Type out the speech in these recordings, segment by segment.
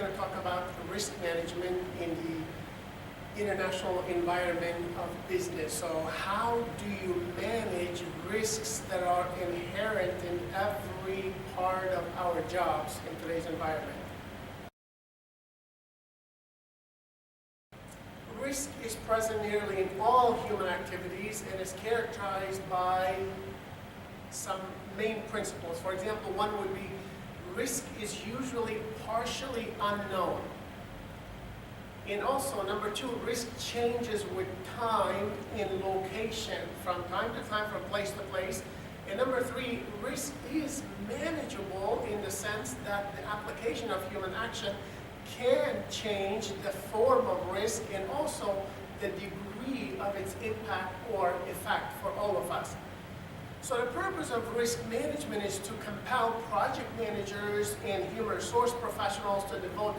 going to talk about risk management in the international environment of business. So how do you manage risks that are inherent in every part of our jobs in today's environment? Risk is present nearly in all human activities and is characterized by some main principles. For example, one would be risk is usually partially unknown. And also, number two, risk changes with time in location, from time to time, from place to place. And number three, risk is manageable in the sense that the application of human action can change the form of risk and also the degree of its impact or effect for all of us. So the purpose of risk management is to compel project managers and human resource professionals to devote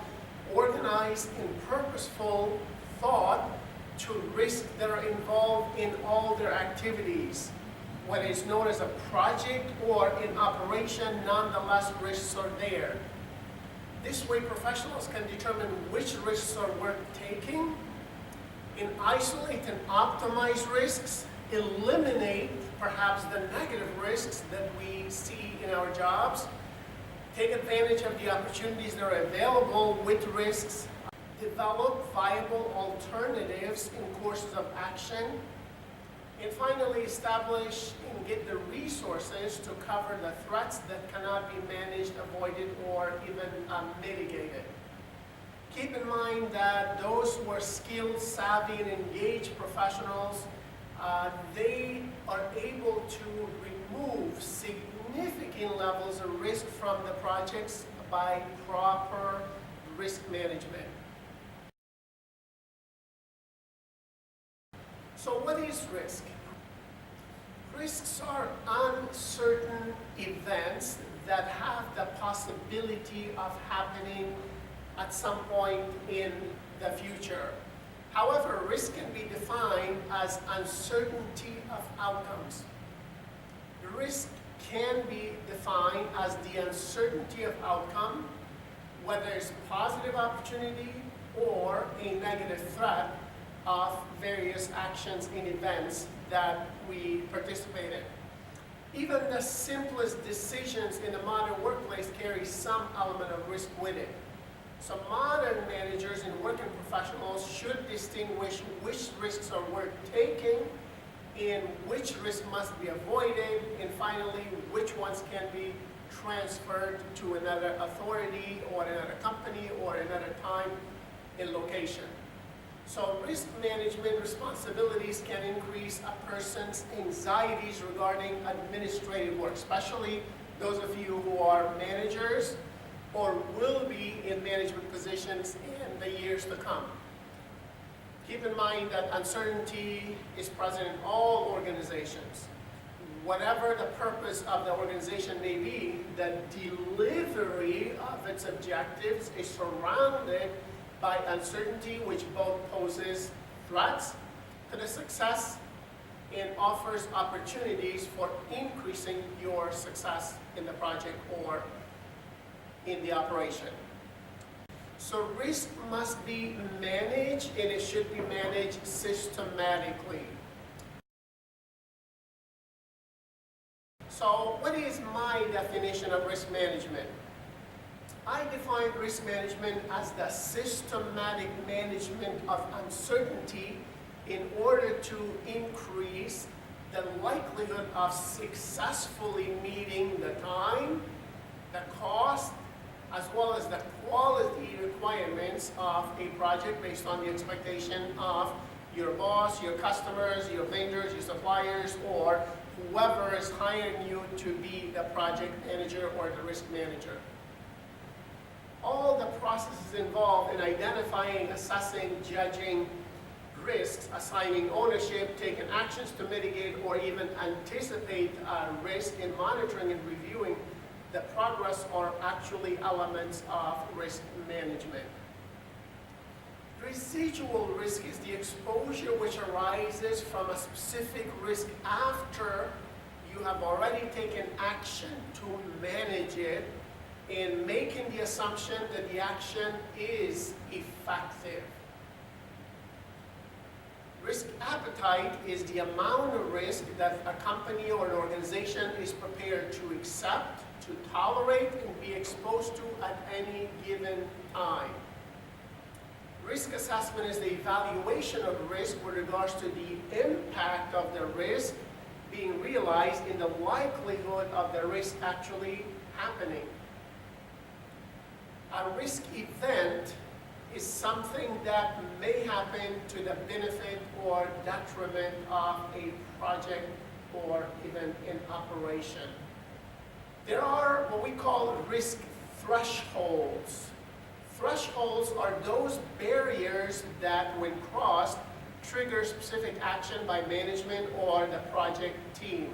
organized and purposeful thought to risks that are involved in all their activities. What is known as a project or in operation, nonetheless risks are there. This way professionals can determine which risks are worth taking, and isolate and optimize risks, eliminate perhaps the negative risks that we see in our jobs, take advantage of the opportunities that are available with risks, develop viable alternatives in courses of action, and finally establish and get the resources to cover the threats that cannot be managed, avoided, or even mitigated. Keep in mind that those who are skilled, savvy, and engaged professionals, they are able to remove significant levels of risk from the projects by proper risk management. So what is risk? Risks are uncertain events that have the possibility of happening at some point in the future. However, risk can be defined as uncertainty of outcomes. Risk can be defined as the uncertainty of outcome, whether it's positive opportunity or a negative threat of various actions and events that we participate in. Even the simplest decisions in the modern workplace carry some element of risk with it. So modern managers and working professionals should distinguish which risks are worth taking and which risks must be avoided, and finally, which ones can be transferred to another authority or another company or another time and location. So risk management responsibilities can increase a person's anxieties regarding administrative work, especially those of you who are managers or will be in management positions in the years to come. Keep in mind that uncertainty is present in all organizations. Whatever the purpose of the organization may be, the delivery of its objectives is surrounded by uncertainty, which both poses threats to the success and offers opportunities for increasing your success in the project or in the operation. So risk must be managed, and it should be managed systematically. So what is my definition of risk management? I define risk management as the systematic management of uncertainty in order to increase the likelihood of successfully meeting the time, the cost, as well as the quality requirements of a project based on the expectation of your boss, your customers, your vendors, your suppliers, or whoever is hiring you to be the project manager or the risk manager. All the processes involved in identifying, assessing, judging risks, assigning ownership, taking actions to mitigate or even anticipate risk, and monitoring and reviewing the progress are actually elements of risk management. Residual risk is the exposure which arises from a specific risk after you have already taken action to manage it, in making the assumption that the action is effective. Risk appetite is the amount of risk that a company or an organization is prepared to accept, to tolerate, and be exposed to at any given time. Risk assessment is the evaluation of risk with regards to the impact of the risk being realized in the likelihood of the risk actually happening. A risk event is something that may happen to the benefit or detriment of a project or event in operation. There are what we call risk thresholds. Thresholds are those barriers that, when crossed, trigger specific action by management or the project team.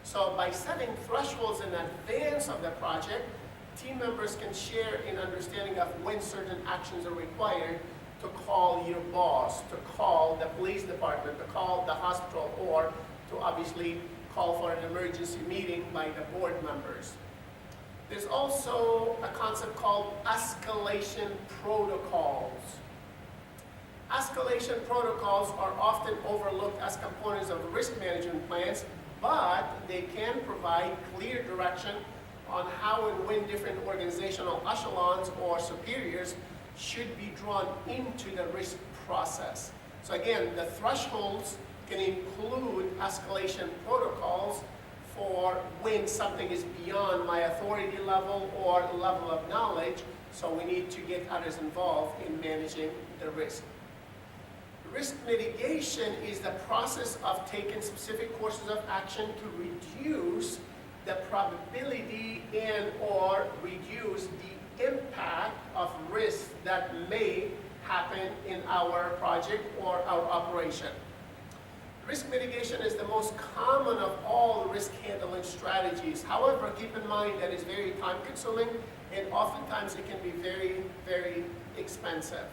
So by setting thresholds in advance of the project, team members can share in understanding of when certain actions are required to call your boss, to call the police department, to call the hospital, or to obviously call for an emergency meeting by the board members. There's also a concept called escalation protocols. Escalation protocols are often overlooked as components of risk management plans, but they can provide clear direction on how and when different organizational echelons or superiors should be drawn into the risk process. So again, the thresholds can include escalation protocols for when something is beyond my authority level or level of knowledge, so we need to get others involved in managing the risk. Risk mitigation is the process of taking specific courses of action to reduce the probability and or reduce the impact of risk that may happen in our project or our operation. Risk mitigation is the most common of all risk handling strategies. However, keep in mind that it's very time consuming and oftentimes it can be very, very expensive.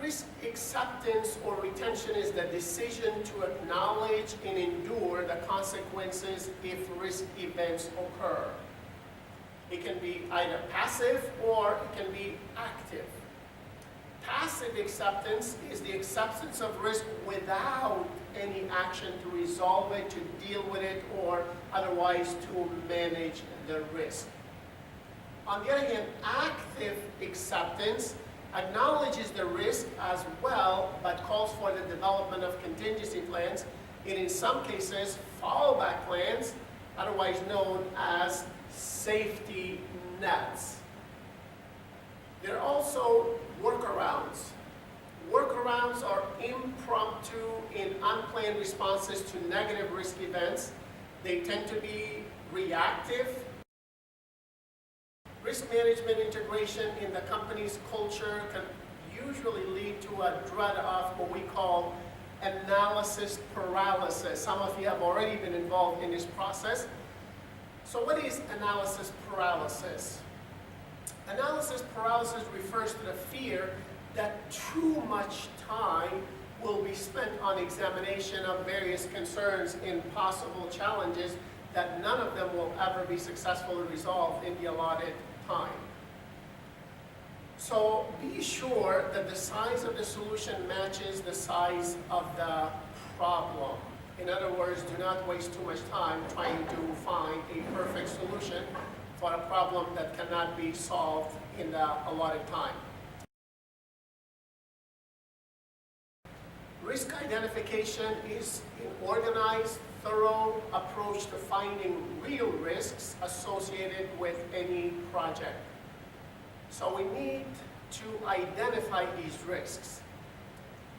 Risk acceptance or retention is the decision to acknowledge and endure the consequences if risk events occur. It can be either passive or it can be active. Passive acceptance is the acceptance of risk without any action to resolve it, to deal with it, or otherwise to manage the risk. On the other hand, active acceptance acknowledges the risk as well, but calls for the development of contingency plans, and in some cases, fallback plans, otherwise known as safety nets. There are also workarounds. Workarounds are impromptu and unplanned responses to negative risk events. They tend to be reactive. Risk management integration in the company's culture can usually lead to a dread of what we call analysis paralysis. Some of you have already been involved in this process. So what is analysis paralysis? Analysis paralysis refers to the fear that too much time will be spent on examination of various concerns and possible challenges that none of them will ever be successfully resolved in the allotted time. So be sure that the size of the solution matches the size of the problem. In other words, do not waste too much time trying to find a perfect solution for a problem that cannot be solved in the allotted time. Risk identification is an organized, thorough approach to finding real risks associated with any project. So we need to identify these risks.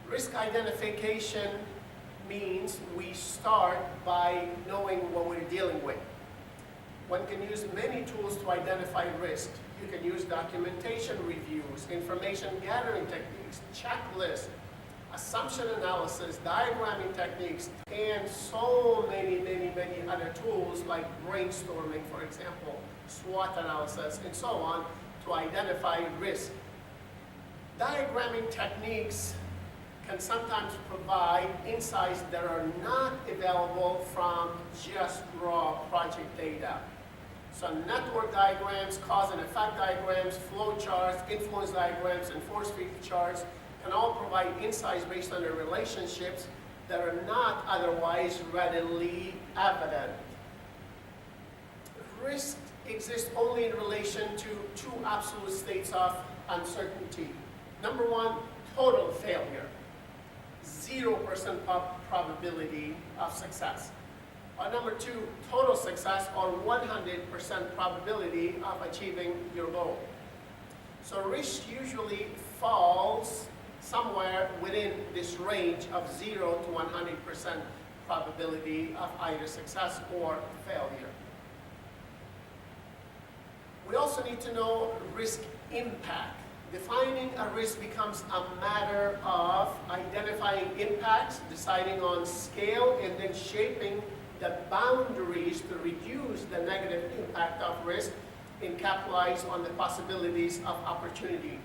Risk identification means we start by knowing what we're dealing with. One can use many tools to identify risk. You can use documentation reviews, information gathering techniques, checklists, assumption analysis, diagramming techniques, and so many other tools like brainstorming, for example, SWOT analysis, and so on, to identify risk. Diagramming techniques can sometimes provide insights that are not available from just raw project data. So network diagrams, cause and effect diagrams, flow charts, influence diagrams, and force field charts can all provide insights based on their relationships that are not otherwise readily evident. Risk exists only in relation to two absolute states of uncertainty. Number one, total failure, 0% probability of success. Or number two, total success, or 100% probability of achieving your goal. So risk usually falls somewhere within this range of 0 to 100% probability of either success or failure. We also need to know risk impact. Defining a risk becomes a matter of identifying impacts, deciding on scale, and then shaping the boundaries to reduce the negative impact of risk and capitalize on the possibilities of opportunity.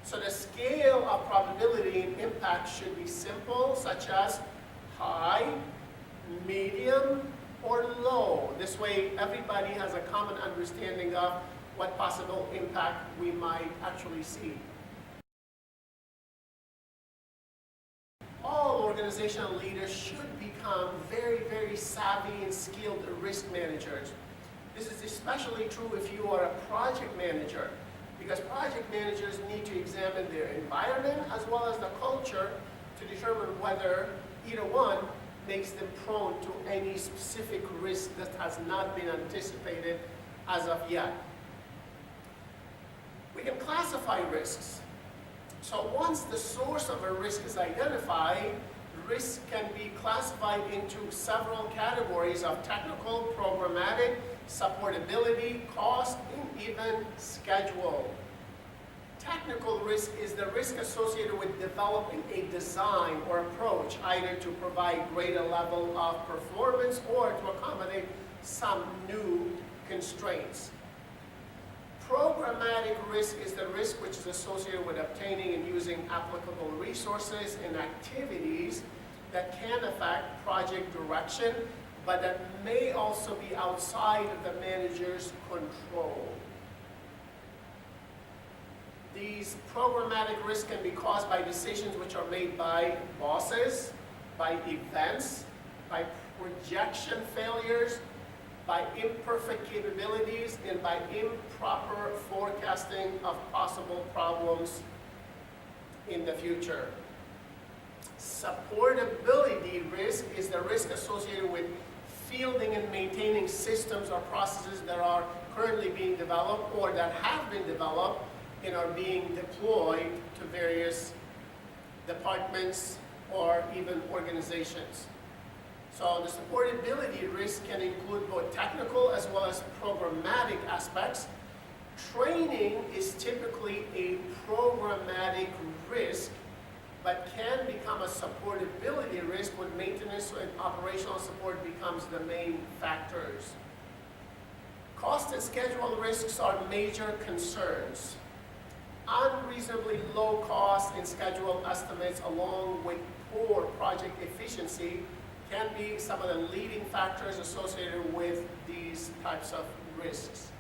So the scale of probability and impact should be simple, such as high, medium, or low. This way, everybody has a common understanding of what possible impact we might actually see. All organizational leaders should become very, very savvy and skilled risk managers. This is especially true if you are a project manager, because project managers need to examine their environment as well as the culture to determine whether either one makes them prone to any specific risk that has not been anticipated as of yet. We can classify risks. So once the source of a risk is identified, risk can be classified into several categories of technical, programmatic, supportability, cost, and even schedule. Technical risk is the risk associated with developing a design or approach, either to provide greater level of performance or to accommodate some new constraints. Programmatic risk is the risk which is associated with obtaining and using applicable resources and activities that can affect project direction, but that may also be outside of the manager's control. These programmatic risks can be caused by decisions which are made by bosses, by events, by projection failures, by imperfect capabilities, and by improper forecasting of possible problems in the future. Supportability risk is the risk associated with fielding and maintaining systems or processes that are currently being developed or that have been developed and are being deployed to various departments or even organizations. So the supportability risk can include both technical as well as programmatic aspects. Training is typically a programmatic risk, but can become a supportability risk when maintenance and operational support becomes the main factors. Cost and schedule risks are major concerns. Unreasonably low cost and schedule estimates along with poor project efficiency can be some of the leading factors associated with these types of risks.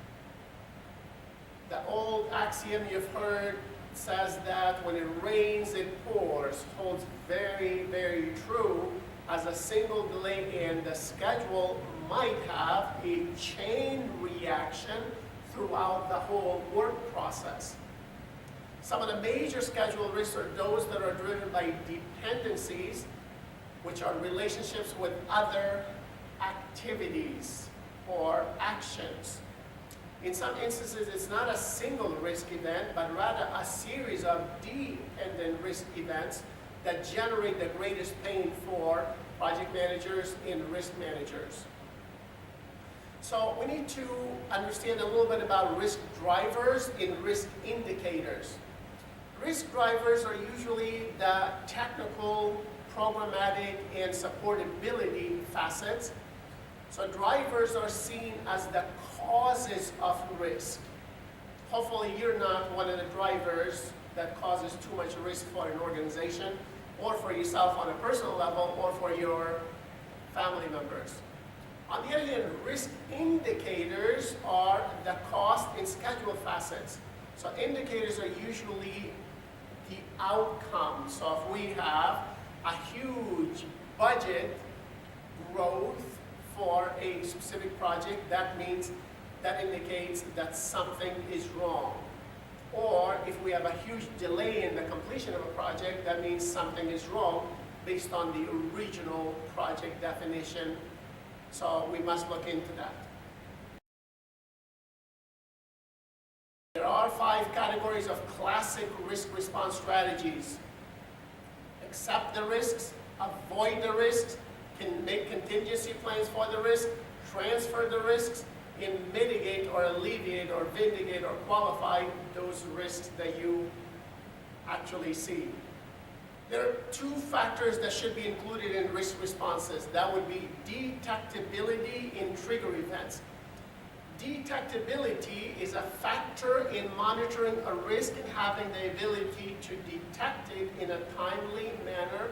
The old axiom you've heard says that when it rains, it pours, holds very, very true, as a single delay in the schedule might have a chain reaction throughout the whole work process. Some of the major schedule risks are those that are driven by dependencies, which are relationships with other activities or actions. In some instances, it's not a single risk event, but rather a series of dependent risk events that generate the greatest pain for project managers and risk managers. So we need to understand a little bit about risk drivers and risk indicators. Risk drivers are usually the technical, programmatic, and supportability facets. So drivers are seen as the causes of risk. Hopefully you're not one of the drivers that causes too much risk for an organization or for yourself on a personal level or for your family members. On the other hand, risk indicators are the cost and schedule facets. So indicators are usually the outcome. So if we have a huge budget growth for a specific project, that indicates that something is wrong. Or if we have a huge delay in the completion of a project, that means something is wrong based on the original project definition. So we must look into that. There are 5 categories of classic risk response strategies. Accept the risks, avoid the risks, can make contingency plans for the risk, transfer the risks, and mitigate or alleviate or vindicate or qualify those risks that you actually see. There are 2 factors that should be included in risk responses. That would be detectability in trigger events. Detectability is a factor in monitoring a risk and having the ability to detect it in a timely manner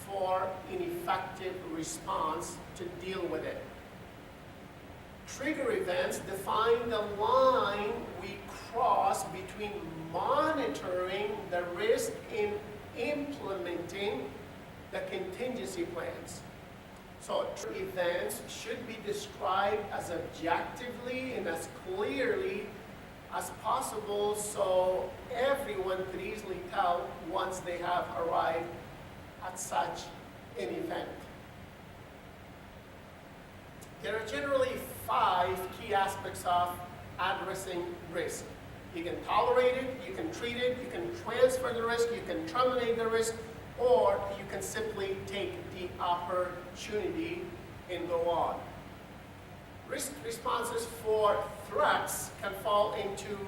for an effective response to deal with it. Trigger events define the line we cross between monitoring the risk and implementing the contingency plans. So events should be described as objectively and as clearly as possible so everyone could easily tell once they have arrived at such an event. There are generally 5 key aspects of addressing risk. You can tolerate it, you can treat it, you can transfer the risk, you can terminate the risk, or you can simply take the opportunity and go on. Risk responses for threats can fall into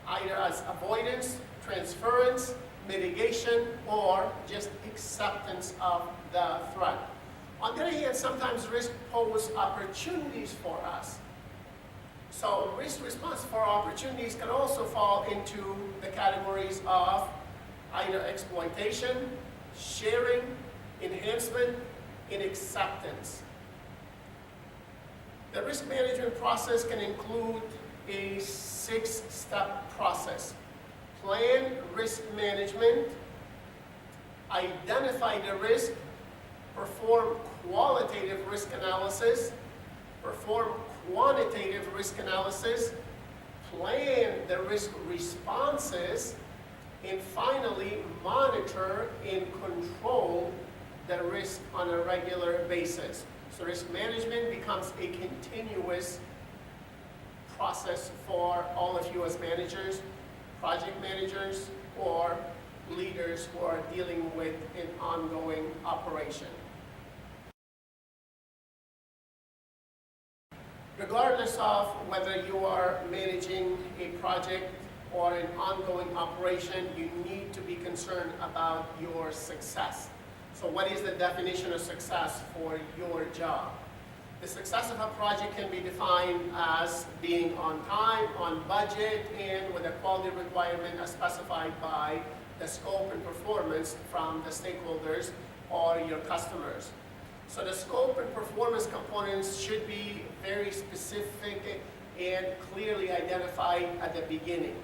either as avoidance, transference, mitigation, or just acceptance of the threat. On the other hand, sometimes risk poses opportunities for us. So risk response for opportunities can also fall into the categories of either exploitation, sharing, enhancement, and acceptance. The risk management process can include a 6-step process. Plan risk management, identify the risk, perform qualitative risk analysis, perform quantitative risk analysis, plan the risk responses, and finally monitor and control the risk on a regular basis. So risk management becomes a continuous process for all of you as managers, project managers, or leaders who are dealing with an ongoing operation. Regardless of whether you are managing a project or an ongoing operation, you need to be concerned about your success. So what is the definition of success for your job? The success of a project can be defined as being on time, on budget, and with a quality requirement as specified by the scope and performance from the stakeholders or your customers. So the scope and performance components should be very specific and clearly identified at the beginning.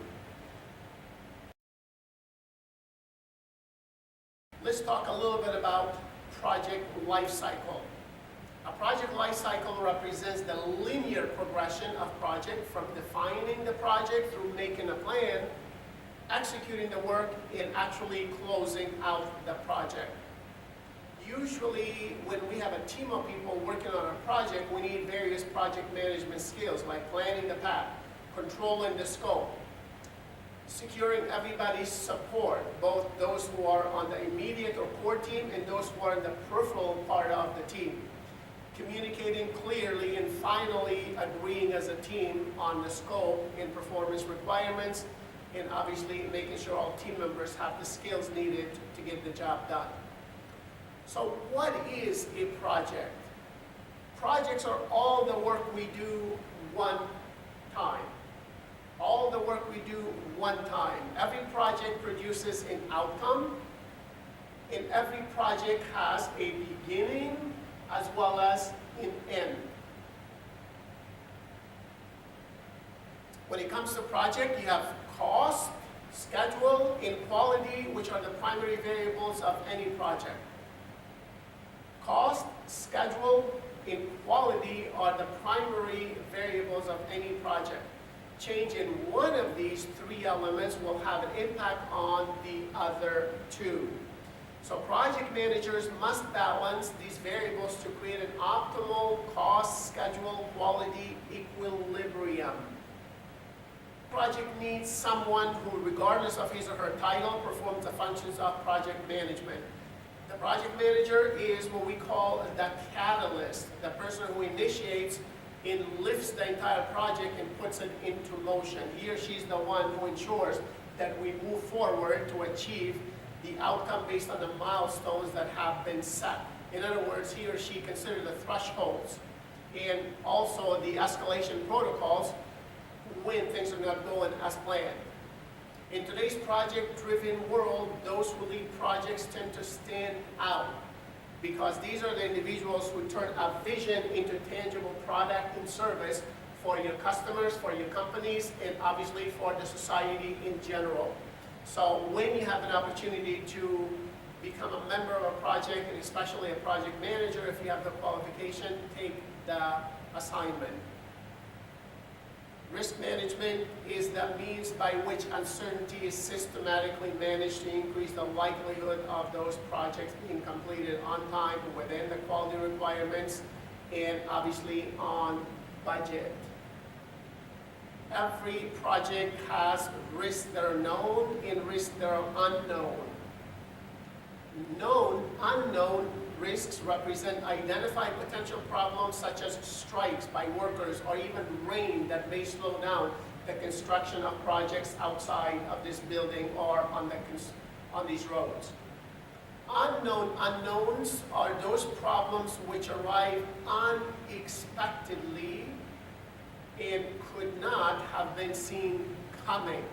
Let's talk a little bit about project life cycle. A project life cycle represents the linear progression of project from defining the project through making a plan, executing the work, and actually closing out the project. Usually, when we have a team of people working on a project, we need various project management skills like planning the path, controlling the scope, securing everybody's support, both those who are on the immediate or core team and those who are in the peripheral part of the team, communicating clearly and finally agreeing as a team on the scope and performance requirements, and obviously making sure all team members have the skills needed to get the job done. So what is a project? Projects are all the work we do one time. All the work we do one time. Every project produces an outcome, and every project has a beginning as well as an end. When it comes to project, you have cost, schedule, and quality, which are the primary variables of any project. Cost, schedule, and quality are the primary variables of any project. Change in one of these three elements will have an impact on the other two. So project managers must balance these variables to create an optimal cost, schedule, quality equilibrium. Project needs someone who, regardless of his or her title, performs the functions of project management. The project manager is what we call the catalyst, the person who initiates and lifts the entire project and puts it into motion. He or she is the one who ensures that we move forward to achieve the outcome based on the milestones that have been set. In other words, he or she considers the thresholds and also the escalation protocols when things are not going as planned. In today's project-driven world, those who lead projects tend to stand out because these are the individuals who turn a vision into tangible product and service for your customers, for your companies, and obviously for the society in general. So when you have an opportunity to become a member of a project, and especially a project manager, if you have the qualification, take the assignment. Risk management is the means by which uncertainty is systematically managed to increase the likelihood of those projects being completed on time, within the quality requirements, and obviously on budget. Every project has risks that are known and risks that are unknown. Known, unknown risks represent identified potential problems such as strikes by workers or even rain that may slow down the construction of projects outside of this building or on these roads. Unknown unknowns are those problems which arrive unexpectedly and could not have been seen coming.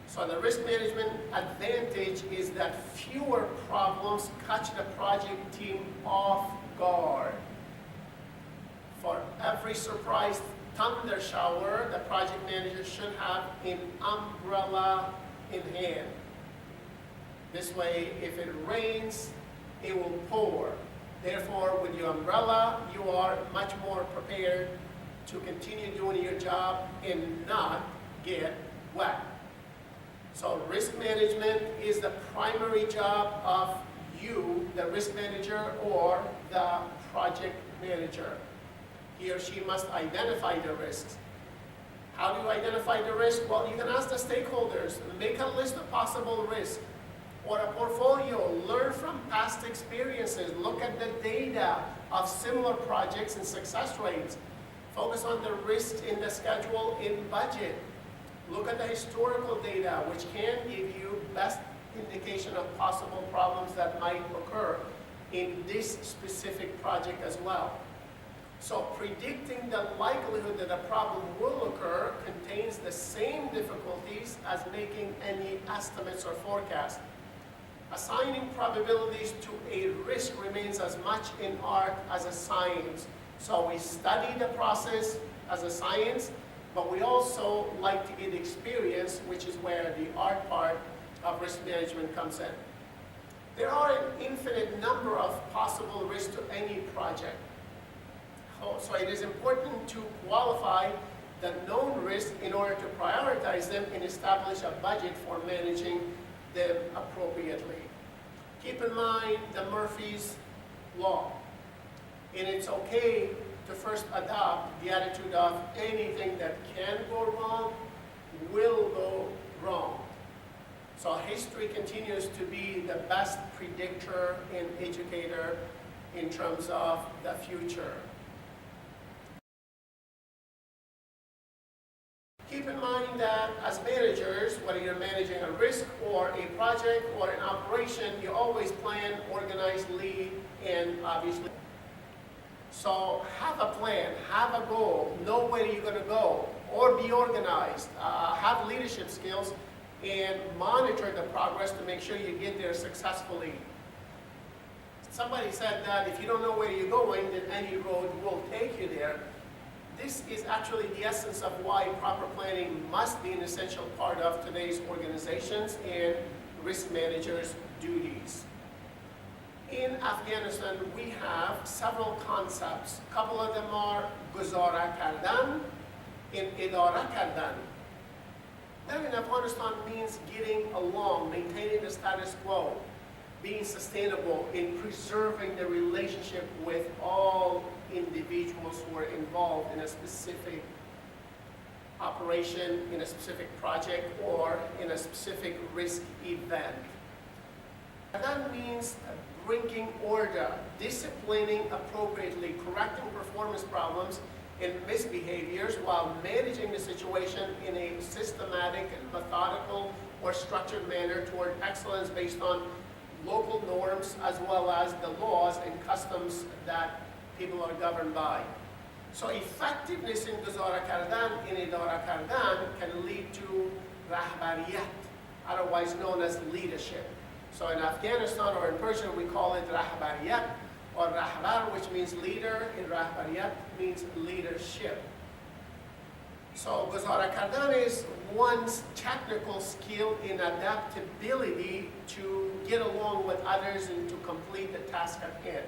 So the risk management advantage is that fewer problems catch the project team off guard. For every surprise thunder shower, the project manager should have an umbrella in hand. This way, if it rains, it will pour. Therefore, with your umbrella, you are much more prepared to continue doing your job and not get wet. So risk management is the primary job of you, the risk manager or the project manager. He or she must identify the risks. How do you identify the risk? Well, you can ask the stakeholders, make a list of possible risks or a portfolio, learn from past experiences, look at the data of similar projects and success rates, focus on the risks in the schedule and budget. Look at the historical data, which can give you best indication of possible problems that might occur in this specific project as well. So predicting the likelihood that a problem will occur contains the same difficulties as making any estimates or forecasts. Assigning probabilities to a risk remains as much an art as a science. So we study the process as a science, but we also like to get experience, which is where the art part of risk management comes in. There are an infinite number of possible risks to any project. So it is important to qualify the known risks in order to prioritize them and establish a budget for managing them appropriately. Keep in mind the Murphy's Law. And it's okay to first adopt the attitude of anything that can go wrong will go wrong. So history continues to be the best predictor and educator in terms of the future. Keep in mind that as managers, whether you're managing a risk or a project or an operation, you always plan, organize, lead, and obviously. So have a plan, have a goal, know where you're going to go, or be organized, have leadership skills, and monitor the progress to make sure you get there successfully. Somebody said that if you don't know where you're going, then any road will take you there. This is actually the essence of why proper planning must be an essential part of today's organizations and risk managers' duties. In Afghanistan, we have several concepts. A couple of them are Guzaara kaardan and Edaara kaardan. That in Afghanistan means getting along, maintaining the status quo, being sustainable in preserving the relationship with all individuals who are involved in a specific operation, in a specific project, or in a specific risk event. That means bringing order, disciplining appropriately, correcting performance problems and misbehaviors while managing the situation in a systematic and methodical or structured manner toward excellence based on local norms as well as the laws and customs that people are governed by. So effectiveness in Guzaara kaardan and Edaara kaardan can lead to rahbariat, otherwise known as leadership. So in Afghanistan or in Persia, we call it rahbariat or rahbar, which means leader, and rahbariyat means leadership. So Guzaara kaardan is one's technical skill in adaptability to get along with others and to complete the task at hand.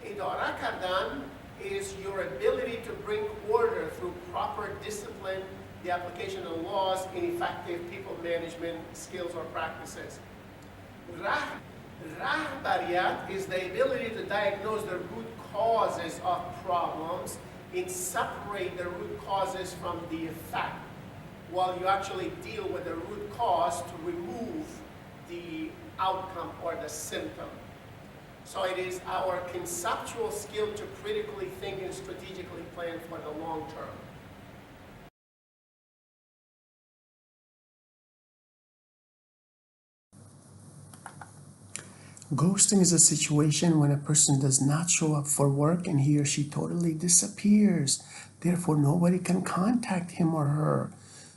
Edaara kaardan is your ability to bring order through proper discipline, the application of laws, and effective people management skills or practices. Rahbariyat is the ability to diagnose the root causes of problems and separate the root causes from the effect, while you actually deal with the root cause to remove the outcome or the symptom. So it is our conceptual skill to critically think and strategically plan for the long term. Ghosting is a situation when a person does not show up for work and he or she totally disappears. Therefore, nobody can contact him or her.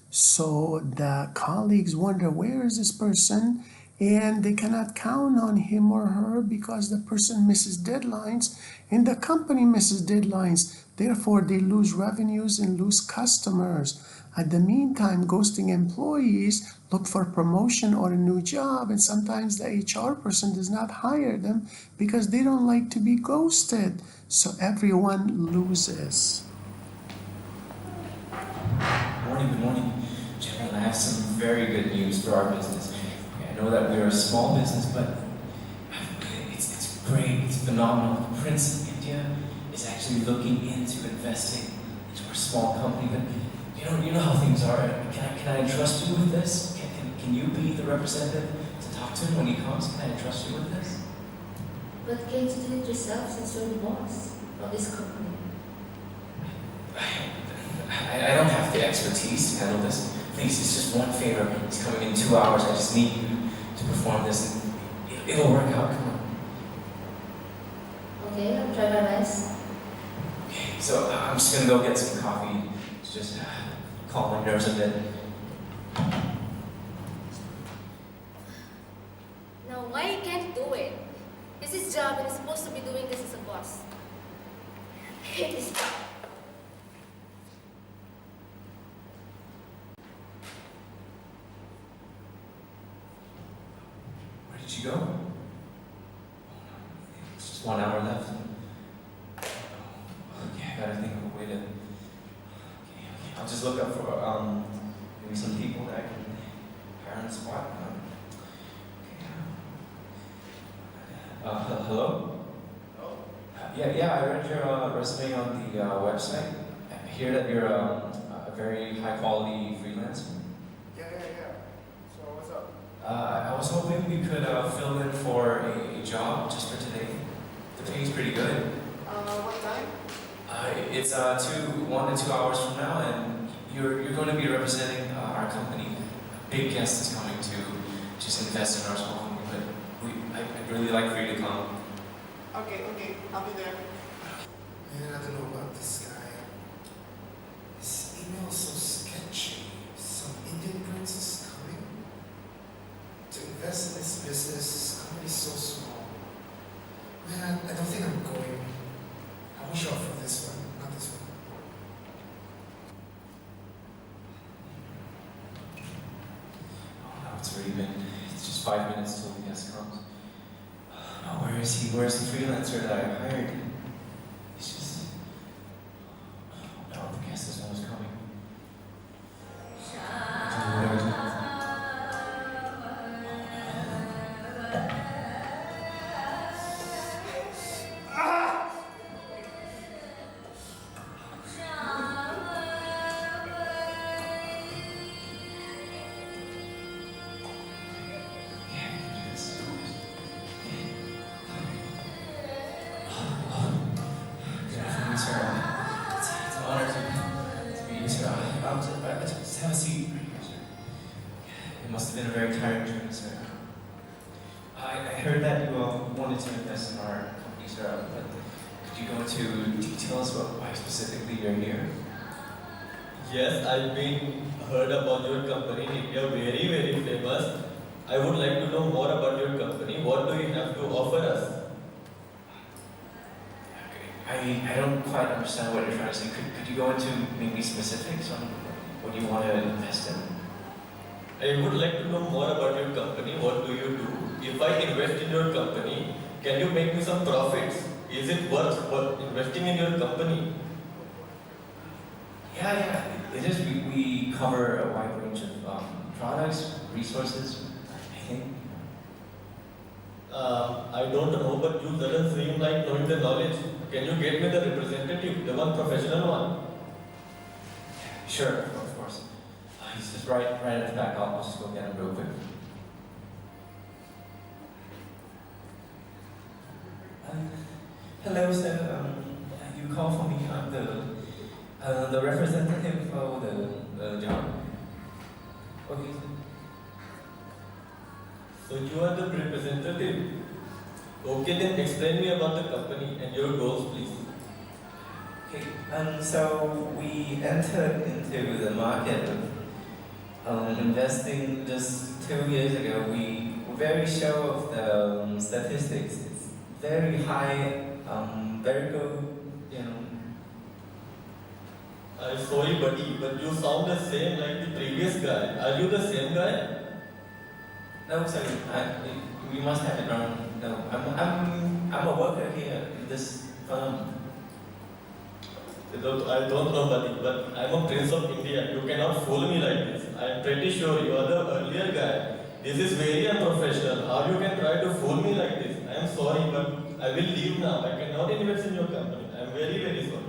So the colleagues wonder, where is this person? And they cannot count on him or her because the person misses deadlines and the company misses deadlines. Therefore, they lose revenues and lose customers. At the meantime, ghosting employees look for promotion or a new job, and sometimes the HR person does not hire them because they don't like to be ghosted. So everyone loses. Good morning. Gentlemen, I have some very good news for our business. I know that we're a small business, but it's great, it's phenomenal. The Prince of India is actually looking into investing into our small company. But you know how things are. Can I entrust you with this? Can you be the representative to talk to him when he comes? Can I entrust you with this? But can't you do it yourself since you're the boss of this company? I don't have the expertise to handle this. Please, it's just one favor. He's coming in 2 hours. I just need you to perform this, and it'll work out. Come on. Okay, I'll try my best. Okay, so I'm just gonna go get some coffee to just calm my nerves a bit. Now, why you can't do it? It's his job and he's supposed to be doing this as a boss. I hate this job. Where did she go? It's just 1 hour left. Okay, I gotta think of a way to. Okay, I'll just look up for maybe some people that I can hire on the spot. Hello? Oh, Yeah, I read your resume on the website. I hear that you're a very high quality freelancer. yeah. So what's up? I was hoping we could fill in for a job just for today. The pay's pretty good. What time? It's 1 to 2 hours from now, and you're going to be representing our company. A big guest is coming to just invest in our small company, but I'd really like for you to come. Okay, I'll be there. Man, I don't know about this guy. His email is so sketchy. Some Indian prince is coming to invest in this business. This company's so small. Man, I don't think I'm going. I wish I'll for this one, not this one. 5 minutes till the guest comes. Oh, where is he? Where's the freelancer that I hired? He's just... Oh no, the guest is almost coming. Where is he? Have a seat. It must have been a very tiring journey, sir. I heard that you wanted to invest in our company, sir, but could you go into details about why specifically you're here? Yes, I've been heard about your company in India, very, very famous. I would like to know more about your company. What do you have to offer us? I don't quite understand what you're trying to say. Could you go into maybe specifics on what you want to invest in? I would like to know more about your company. What do you do? If I invest in your company, can you make me some profits? Is it worth investing in your company? Yeah, it is. We cover a wide range of products, resources, I think. I don't know, but you doesn't seem like knowing the knowledge. Can you get me the representative, the one professional one? Sure, of course. He's just right at the back. I'll just go get him real quick. Hello, sir. You call for me. I'm the representative for the job. Okay. So you are the representative. Okay, then explain me about the company and your goals, please. Okay, so we entered into the market of investing just 2 years ago. We were very sure of the statistics. It's very high, very good, you know. I'm sorry, buddy, but you sound the same like the previous guy. Are you the same guy? No, sorry, we must have it wrong. No, I'm a worker here in this firm. I don't know, buddy, but I'm a prince of India. You cannot fool me like this. I'm pretty sure you are the earlier guy. This is very unprofessional. How you can try to fool me like this? I'm sorry, but I will leave now. I cannot invest in your company. I'm very, very sorry.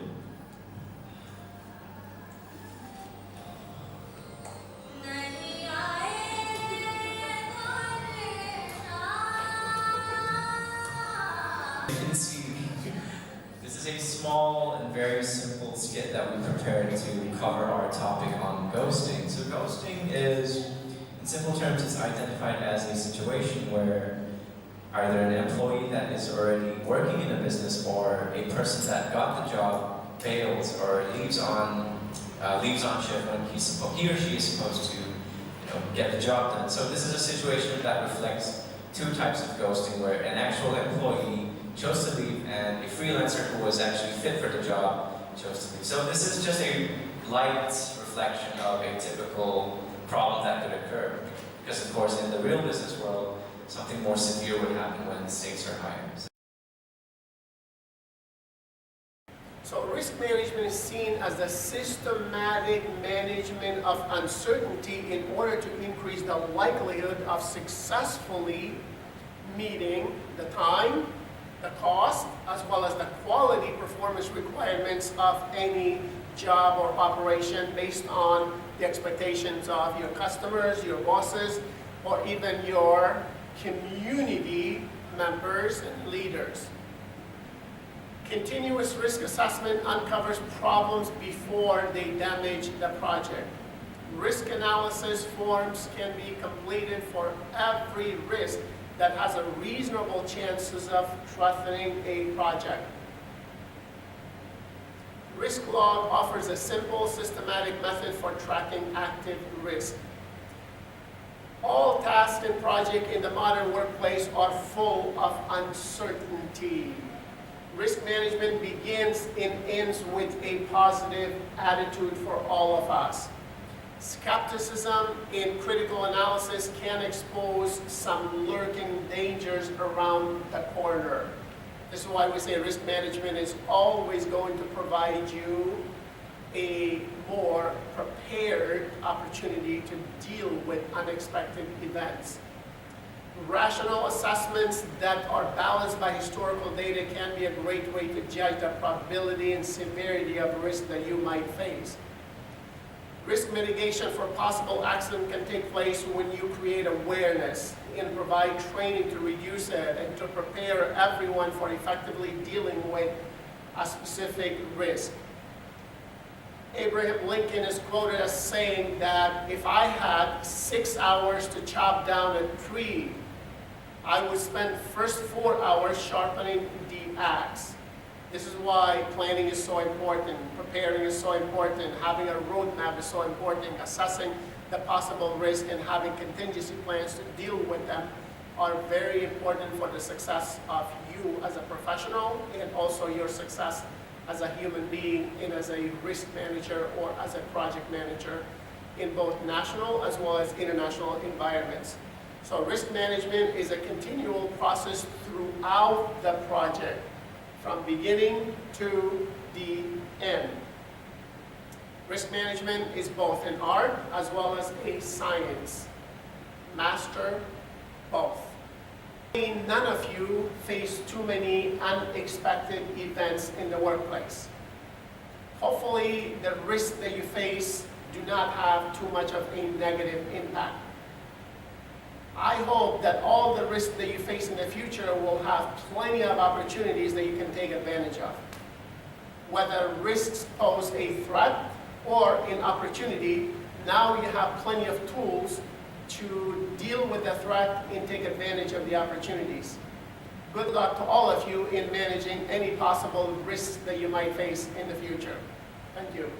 You can see, this is a small and very simple skit that we prepared to cover our topic on ghosting. So ghosting is, in simple terms, it's identified as a situation where either an employee that is already working in a business or a person that got the job fails or leaves on shift when he or she is supposed to, get the job done. So this is a situation that reflects two types of ghosting, where an actual employee chose to leave and a freelancer who was actually fit for the job chose to leave. So this is just a light reflection of a typical problem that could occur. Because of course in the real business world, something more severe would happen when the stakes are higher. So risk management is seen as the systematic management of uncertainty in order to increase the likelihood of successfully meeting the time, the cost, as well as the quality performance requirements of any job or operation based on the expectations of your customers, your bosses, or even your community members and leaders. Continuous risk assessment uncovers problems before they damage the project. Risk analysis forms can be completed for every risk that has a reasonable chances of threatening a project. Risk log offers a simple, systematic method for tracking active risk. All tasks and projects in the modern workplace are full of uncertainty. Risk management begins and ends with a positive attitude for all of us. Skepticism in critical analysis can expose some lurking dangers around the corner. This is why we say risk management is always going to provide you a more prepared opportunity to deal with unexpected events. Rational assessments that are balanced by historical data can be a great way to judge the probability and severity of risk that you might face. Risk mitigation for possible accident can take place when you create awareness and provide training to reduce it and to prepare everyone for effectively dealing with a specific risk. Abraham Lincoln is quoted as saying that if I had 6 hours to chop down a tree, I would spend the first 4 hours sharpening the axe. This is why planning is so important, preparing is so important, having a roadmap is so important, assessing the possible risk and having contingency plans to deal with them are very important for the success of you as a professional and also your success as a human being and as a risk manager or as a project manager in both national as well as international environments. So risk management is a continual process throughout the project, from beginning to the end. Risk management is both an art as well as a science. Master both. None of you face too many unexpected events in the workplace. Hopefully, the risks that you face do not have too much of a negative impact. I hope that all the risks that you face in the future will have plenty of opportunities that you can take advantage of. Whether risks pose a threat or an opportunity, now you have plenty of tools to deal with the threat and take advantage of the opportunities. Good luck to all of you in managing any possible risks that you might face in the future. Thank you.